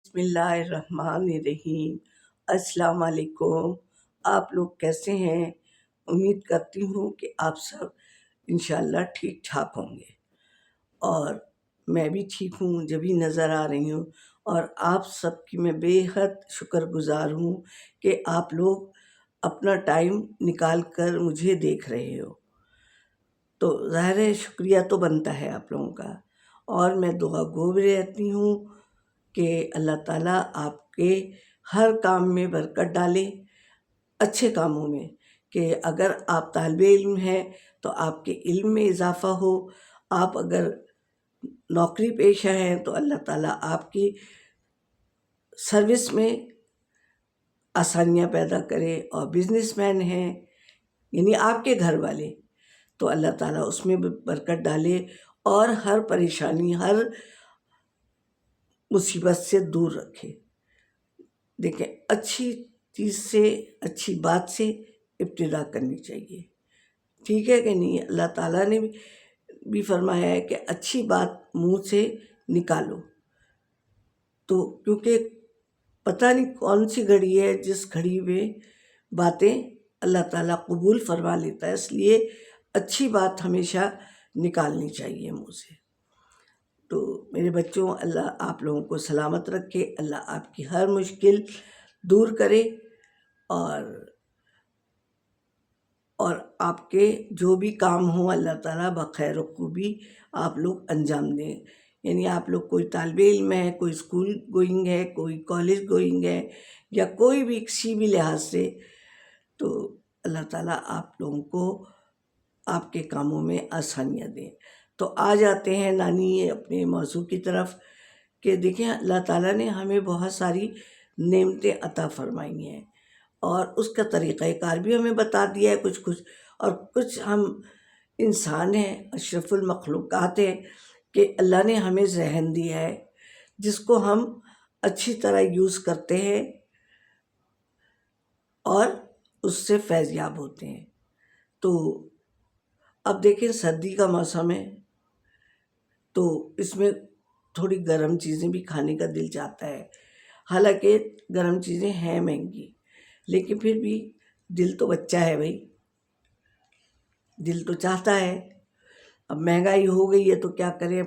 बिस्मिल्लाहिर्रहमानिर्रहीम। अस्सलाम वालेकुम। आप लोग कैसे हैं? उम्मीद करती हूँ कि आप सब इंशाअल्लाह ठीक ठाक होंगे और मैं भी ठीक हूँ, मुझे भी नज़र आ रही हूँ और आप सबकी मैं बेहद शुक्रगुज़ार हूँ कि आप लोग अपना टाइम निकाल कर मुझे देख रहे हो। तो ज़ाहिर है शुक्रिया तो बनता है आप लोगों का और मैं दुआ गो भी रहती हूँ कि अल्लाह ताला आपके हर काम में बरकत डाले, अच्छे कामों में, कि अगर आप तालिबे इल्म हैं तो आपके इल्म में इजाफ़ा हो, आप अगर नौकरी पेशा हैं तो अल्लाह ताला आपकी सर्विस में आसानियाँ पैदा करे और बिजनेसमैन हैं यानी आपके घर वाले तो अल्लाह ताला उसमें भी बरकत डाले और हर परेशानी, हर मुसीबत से दूर रखे। देखिए, अच्छी चीज़ से, अच्छी बात से इब्तिदा करनी चाहिए, ठीक है कि नहीं? अल्लाह ताला ने भी फरमाया है कि अच्छी बात मुँह से निकालो। तो क्योंकि पता नहीं कौन सी घड़ी है जिस घड़ी में बातें अल्लाह ताला कबूल फरमा लेता है, इसलिए अच्छी बात हमेशा निकालनी चाहिए मुँह से। तो मेरे बच्चों, अल्लाह आप लोगों को सलामत रखे, अल्लाह आपकी हर मुश्किल दूर करे और आपके जो भी काम हो अल्लाह ताला बखैर खूबी आप लोग अंजाम दें। यानी आप लोग कोई तालिबे इल्म है, कोई स्कूल गोइंग है, कोई कॉलेज गोइंग है या कोई भी किसी भी लिहाज से, तो अल्लाह ताला आप लोगों को आपके कामों में आसानियाँ दें। तो आ जाते हैं नानी अपने मौजू की तरफ कि देखें अल्लाह ताला ने हमें बहुत सारी नेमतें अता फरमाई हैं और उसका तरीक़ाकार भी हमें बता दिया है कुछ कुछ, और कुछ हम इंसान हैं, अशरफुल मखलूक़ात हैं कि अल्लाह ने हमें ज़हन दिया है जिसको हम अच्छी तरह यूज़ करते हैं और उससे फैज़याब होते हैं। तो अब देखें सर्दी का मौसम है तो इसमें थोड़ी गर्म चीज़ें भी खाने का दिल चाहता है। हालांकि गर्म चीज़ें हैं महंगी, लेकिन फिर भी दिल तो बच्चा है भाई, दिल तो चाहता है। अब महंगाई हो गई है तो क्या करें,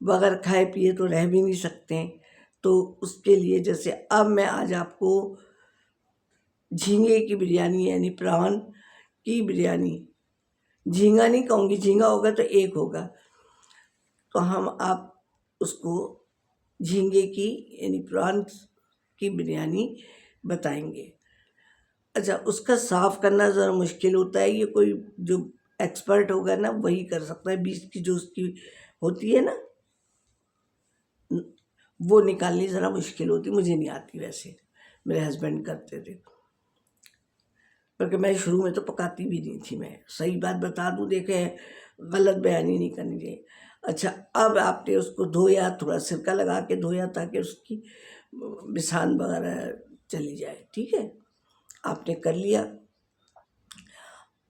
बगैर खाए पिए तो रह भी नहीं सकते हैं। तो उसके लिए जैसे अब मैं आज आपको झींगे की बिरयानी यानी प्रॉन की बिरयानी, झींगा नहीं कहूँगी, झींगा होगा तो एक होगा, तो हम आप उसको झींगे की यानी प्रॉन्स की बिरयानी बताएंगे। अच्छा, उसका साफ़ करना ज़रा मुश्किल होता है, ये कोई जो एक्सपर्ट होगा ना वही कर सकता है। बीच की जो उसकी होती है ना, वो निकालनी ज़रा मुश्किल होती, मुझे नहीं आती, वैसे मेरे हस्बैंड करते थे, क्योंकि मैं शुरू में तो पकाती भी नहीं थी। मैं सही बात बता दूँ, देखे गलत बयानी नहीं करनी चाहिए। अच्छा, अब आपने उसको धोया, थोड़ा सिरका लगा के धोया ताकि उसकी बिसान वगैरह चली जाए, ठीक है, आपने कर लिया।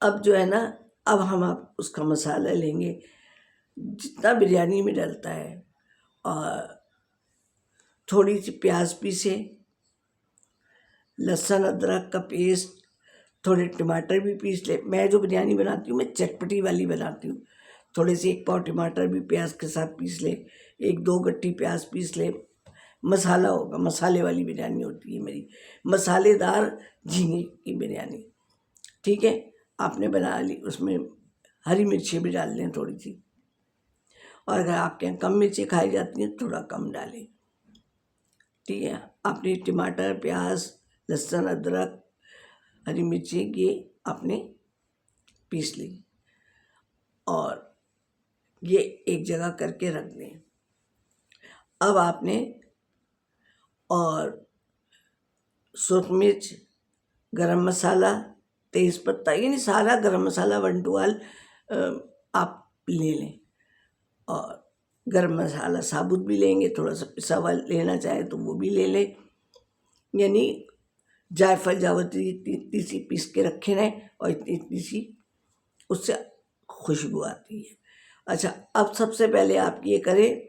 अब जो है ना, अब हम आप उसका मसाला लेंगे जितना बिरयानी में डलता है, और थोड़ी सी प्याज पीसे, लहसुन अदरक का पेस्ट, थोड़े टमाटर भी पीस ले। मैं जो बिरयानी बनाती हूँ मैं चटपटी वाली बनाती हूँ। थोड़े से 1 पाव टमाटर भी प्याज के साथ पीस ले, 1-2 गट्ठी प्याज पीस ले। मसाला होगा, मसाले वाली बिरयानी होती है मेरी, मसालेदार झींगे की बिरयानी, ठीक है। आपने बना ली, उसमें हरी मिर्चें भी डाल लें थोड़ी सी, और अगर आपके यहाँ कम मिर्ची खाई जाती हैं थोड़ा कम डालें, ठीक है। आपने टमाटर, प्याज, लहसुन, अदरक, हरी मिर्ची ये आपने पीस ली और ये एक जगह करके रख दें। अब आपने और सूख मिर्च, गरम मसाला, तेज़पत्ता, यानी सारा गरम मसाला 1 to all आप ले लें, और गरम मसाला साबुत भी लेंगे, थोड़ा सा पिसा हुआ लेना चाहे तो वो भी ले लें, यानी जायफल जावित्री इतनी सी पीस के रखे रहें और इतनी इतनी सी उससे खुशबू आती है। अच्छा, अब सबसे पहले आप ये करें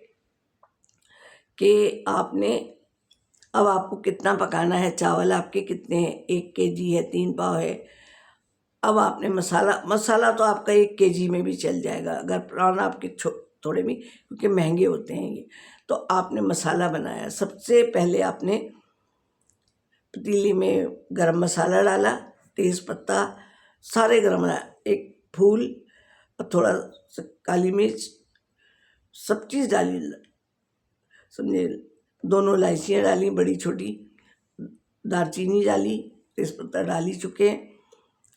कि आपने अब आपको कितना पकाना है, चावल आपके कितने हैं, 1 केजी है, 3 पाव है। अब आपने मसाला तो आपका 1 केजी में भी चल जाएगा, अगर प्रॉन आपके थोड़े भी, क्योंकि महंगे होते हैं ये। तो आपने मसाला बनाया, सबसे पहले आपने पतीली में गरम मसाला डाला, तेज़ पत्ता, सारे गरम, एक फूल और थोड़ा सा काली मिर्च, सब चीज़ डाली, समझे, दोनों इलायचियाँ डाली बड़ी छोटी, दालचीनी डाली, तेज़पत्ता डाल चुके हैं,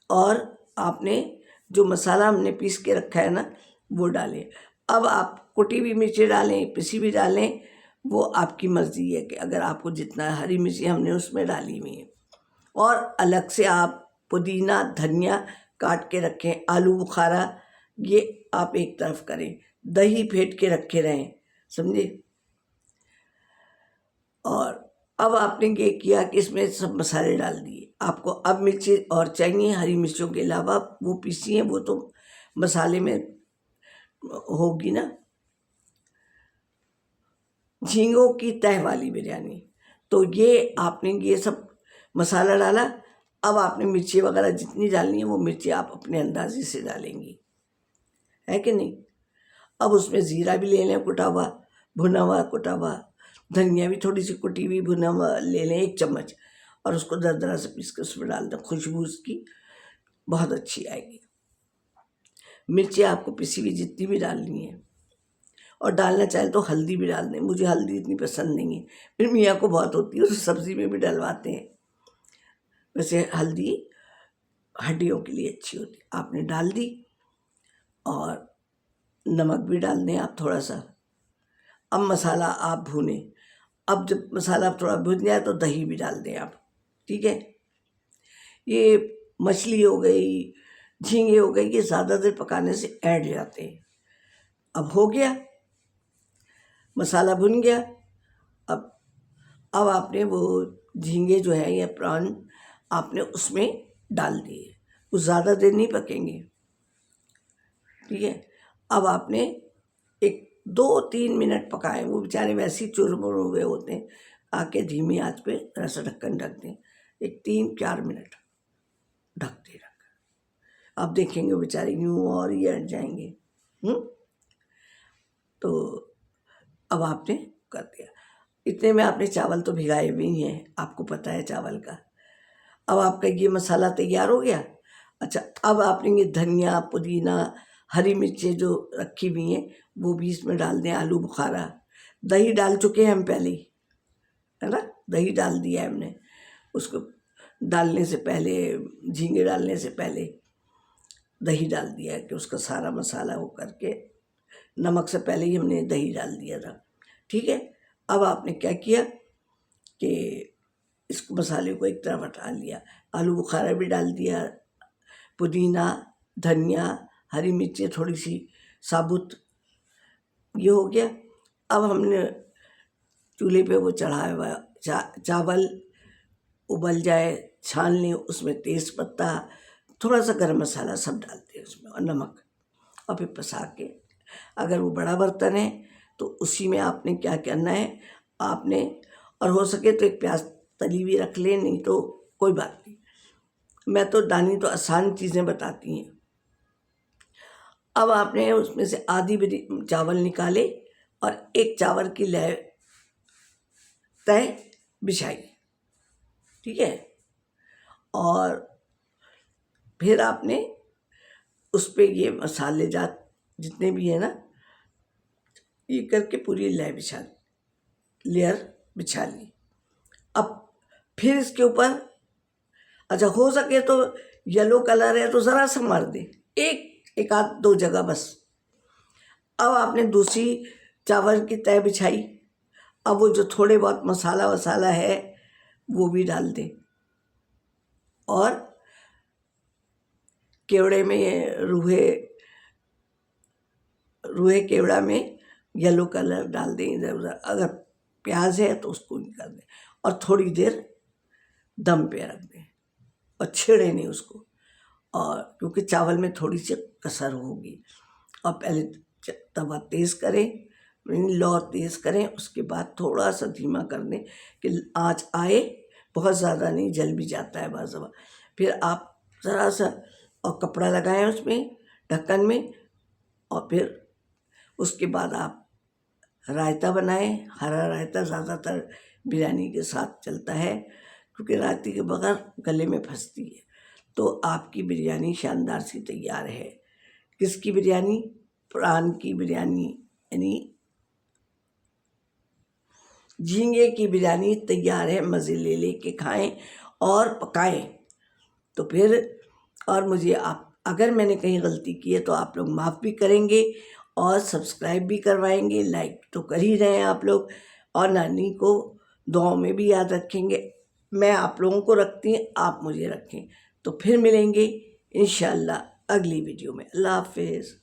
और आपने जो मसाला हमने पीस के रखा है ना वो डालें। अब आप कुटी हुई मिर्ची डालें, पिसी भी डालें, वो आपकी मर्ज़ी है कि अगर आपको जितना, हरी मिर्ची हमने उसमें डाली हुई है। और अलग से आप पुदीना धनिया काट के रखें, आलू बुखारा ये आप एक तरफ करें, दही फेंट के रखे रहें, समझे। और अब आपने ये किया कि इसमें सब मसाले डाल दिए। आपको अब मिर्ची और चाहिए, हरी मिर्चों के अलावा वो पीसी हैं, वो तो मसाले में होगी ना। झींगों की तह वाली बिरयानी, तो ये आपने ये सब मसाला डाला। अब आपने मिर्ची वगैरह जितनी डालनी है वो मिर्ची आप अपने अंदाजे से डालेंगी, है कि नहीं। अब उसमें ज़ीरा भी ले लें कुटा हुआ, भुना हुआ कुटा हुआ, धनिया भी थोड़ी सी कुटी हुई भुना हुआ ले लें 1 चम्मच, और उसको दरदरा से पीस के उसमें डाल दें, खुशबू उसकी बहुत अच्छी आएगी। मिर्ची आपको पिसी हुई जितनी भी डालनी है, और डालना चाहें तो हल्दी भी डाल दें, मुझे हल्दी इतनी पसंद नहीं है, फिर मियाँ को बहुत होती है, तो सब्ज़ी में भी डलवाते हैं। वैसे हल्दी हड्डियों के लिए अच्छी होती है। आपने डाल दी, और नमक भी डाल दें आप थोड़ा सा। अब मसाला आप भूनें। अब जब मसाला थोड़ा भुन जाए तो दही भी डाल दें आप, ठीक है। ये मछली हो गई, झींगे हो गए, ये ज़्यादा देर पकाने से ऐड जाते हैं। अब हो गया, मसाला भुन गया। अब अब आपने वो झींगे जो है या प्रॉन आपने उसमें डाल दिए, वो ज़्यादा देर नहीं पकेंगे, ठीक है। अब आपने एक 2-3 मिनट पकाए, वो बेचारे वैसे ही चुरमुर हुए होते हैं, आके धीमी आंच पे थोड़ा सा ढक्कन ढक दें, एक 3-4 मिनट ढकते रख। आप देखेंगे बेचारे यूँ और ये हट जाएंगे। तो अब आपने कर दिया, इतने में आपने चावल तो भिगाए भी ही हैं, आपको पता है चावल का। अब आपका ये मसाला तैयार हो गया। अच्छा, अब आपने ये धनिया पुदीना हरी मिर्चें जो रखी हुई हैं वो भी इसमें डाल दें, आलू बुखारा, दही डाल चुके हैं हम पहले ही, है ना, दही डाल दिया है हमने। उसको डालने से पहले, झींगे डालने से पहले दही डाल दिया है कि उसका सारा मसाला हो करके, नमक से पहले ही हमने दही डाल दिया था, ठीक है। अब आपने क्या किया कि इस मसाले को एक तरफ हटा लिया, आलू बुखारा भी डाल दिया, पुदीना धनिया हरी मिर्चें थोड़ी सी साबुत, ये हो गया। अब हमने चूल्हे पे वो चढ़ाया हुआ चावल उबल जाए, छान लें, उसमें तेज़ पत्ता, थोड़ा सा गरम मसाला सब डालते हैं उसमें, और नमक, और फिर पसा के, अगर वो बड़ा बर्तन है तो उसी में आपने क्या करना है, आपने, और हो सके तो एक प्याज तली हुई रख लें, नहीं तो कोई बात नहीं, मैं तो दानी तो आसान चीज़ें बताती हैं। अब आपने उसमें से आधी चावल निकाले और एक चावल की तय बिछाई, ठीक है। और फिर आपने उस पर ये मसाले जात जितने भी है ना, ये करके पूरी लेयर बिछा ली। अब फिर इसके ऊपर, अच्छा हो सके तो येलो कलर है तो ज़रा सा मार दे, एक आध 2 जगह बस। अब आपने दूसरी चावल की तय बिछाई, अब वो जो थोड़े बहुत मसाला वसाला है वो भी डाल दें, और केवड़े में रूहे केवड़ा में येलो कलर डाल दें इधर उधर, अगर प्याज है तो उसको निकाल दें, और थोड़ी देर दम पे रख दें, और छेड़े नहीं उसको, और क्योंकि चावल में थोड़ी सी कसर होगी। और पहले तवा तेज़ करें, लो तेज़ करें, उसके बाद थोड़ा सा धीमा कर दें कि आँच आए, बहुत ज़्यादा नहीं, जल भी जाता है बाज़ दफ़ा। फिर आप ज़रा सा और कपड़ा लगाएं उसमें, ढक्कन में, और फिर उसके बाद आप रायता बनाएं। हरा रायता ज़्यादातर बिरयानी के साथ चलता है, क्योंकि रायते के बगैर गले में फंसती है। तो आपकी बिरयानी शानदार सी तैयार है। किसकी बिरयानी? प्राण की बिरयानी, यानी झींगे की बिरयानी तैयार है। मज़े ले ले के खाएं और पकाएं। तो फिर और मुझे आप, अगर मैंने कहीं गलती की है तो आप लोग माफ़ भी करेंगे और सब्सक्राइब भी करवाएंगे, लाइक तो कर ही रहे हैं आप लोग, और नानी को दुआओं में भी याद रखेंगे। मैं आप लोगों को रखती हूँ, आप मुझे रखें। तो फिर मिलेंगे इंशाअल्लाह अगली वीडियो में। अल्लाह हाफिज़।